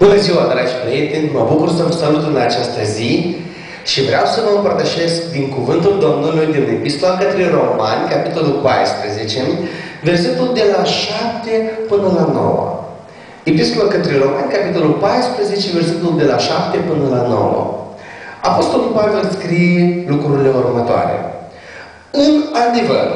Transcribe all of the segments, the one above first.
Bună ziua, dragi prieteni! Mă bucur să vă salut în această zi și vreau să vă împărtășesc din cuvântul Domnului din Epistola către Romani, capitolul 14, versetul de la 7 până la 9. Epistola către Romani, capitolul 14, versetul de la 7 până la 9. Apostolul Pavel scrie lucrurile următoare. În adevăr,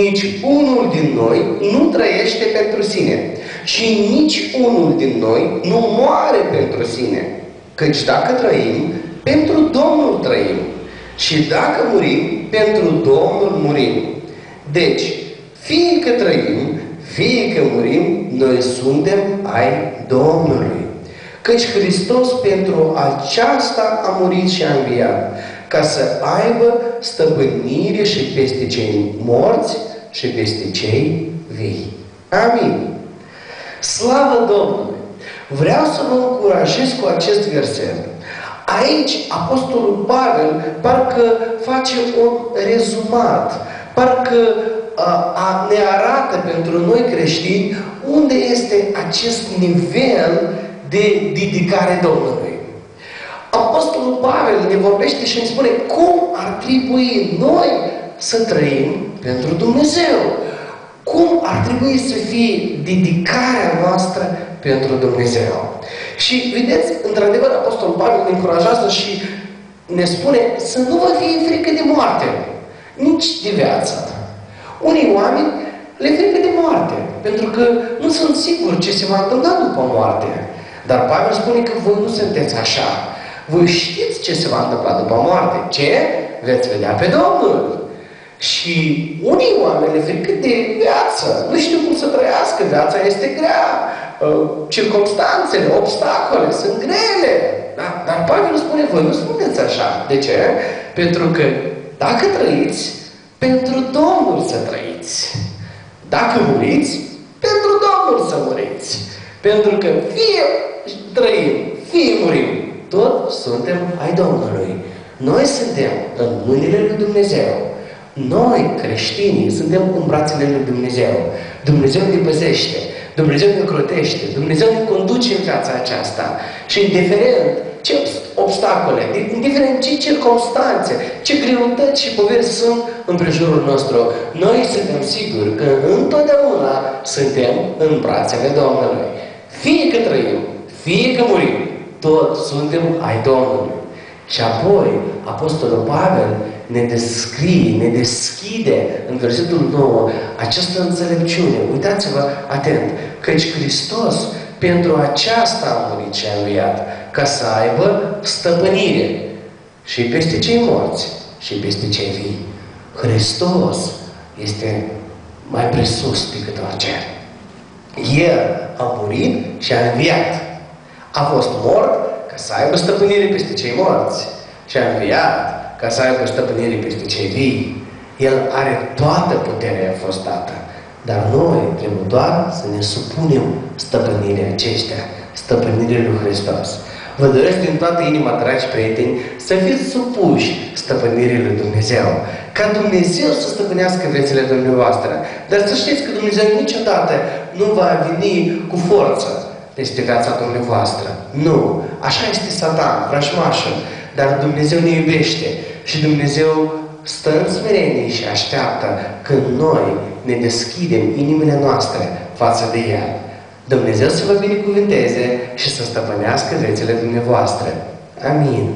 nici unul din noi nu trăiește pentru sine și nici unul din noi nu moare pentru sine. Căci dacă trăim, pentru Domnul trăim. Și dacă murim, pentru Domnul murim. Deci, fie că trăim, fie că murim, noi suntem ai Domnului. Căci Hristos pentru aceasta a murit și a înviat, ca să aibă stăpânire și peste cei morți și peste cei vii. Amin. Slavă Domnului! Vreau să vă încurajez cu acest verset. Aici Apostolul Pavel parcă face un rezumat, parcă ne arată pentru noi creștini unde este acest nivel de dedicare Domnului. Apostolul Pavel ne vorbește și ne spune cum ar trebui noi să trăim pentru Dumnezeu. Cum ar trebui să fie dedicarea noastră pentru Dumnezeu. Și vedeți, într-adevăr, Apostolul Pavel ne încurajează și ne spune să nu vă fie frică de moarte, nici de viață. Unii oameni le frică de moarte, pentru că nu sunt siguri ce se va întâmpla după moarte. Dar Pavel spune că voi nu sunteți așa. Voi știți ce se va întâmpla după moarte. Ce? Veți vedea pe Domnul. Și unii oameni le frică de viață. Nu știu cum să trăiască. Viața este grea. Circumstanțele, obstacole sunt grele. Da? Dar Pavel spune, voi nu spuneți așa. De ce? Pentru că dacă trăiți, pentru Domnul să trăiți. Dacă muriți, pentru Domnul să muriți. Pentru că fie trăim, fie murim, tot suntem ai Domnului. Noi suntem în mâinile lui Dumnezeu. Noi, creștinii, suntem în brațele lui Dumnezeu. Dumnezeu ne păzește, Dumnezeu ne crotește, Dumnezeu ne conduce în viața aceasta. Și indiferent ce obstacole, indiferent ce circumstanțe, ce greutăți și poveri sunt în prejurul nostru, noi suntem siguri că întotdeauna suntem în brațele Domnului. Fie că trăim, fie că murim, tot suntem ai Domnului. Și apoi, Apostolul Pavel ne descrie, ne deschide în versetul 9 această înțelepciune. Uitați-vă atent, căci Hristos pentru aceasta a murit și a înviat, ca să aibă stăpânire și peste cei morți și peste cei vii. Hristos este mai presus decât orice. El a murit și a înviat. A fost mort ca să aibă stăpânire peste cei morți și a înviat ca să aibă stăpânire peste cei vii. El are toată puterea, a fost dată. Dar noi trebuie doar să ne supunem stăpânirea aceștia, stăpânirea lui Hristos. Vă doresc din toată inima, dragi prieteni, să fiți supuși stăpânirii lui Dumnezeu. Ca Dumnezeu să stăpânească viețile dumneavoastră. Dar să știți că Dumnezeu niciodată nu va veni cu forță peste viața dumneavoastră. Nu. Așa este Satan, vrăjmașul. Dar Dumnezeu ne iubește și Dumnezeu stă în smerenie și așteaptă când noi ne deschidem inimile noastre față de El. Dumnezeu să vă binecuvânteze și să stăpânească viețile dumneavoastră. Amin.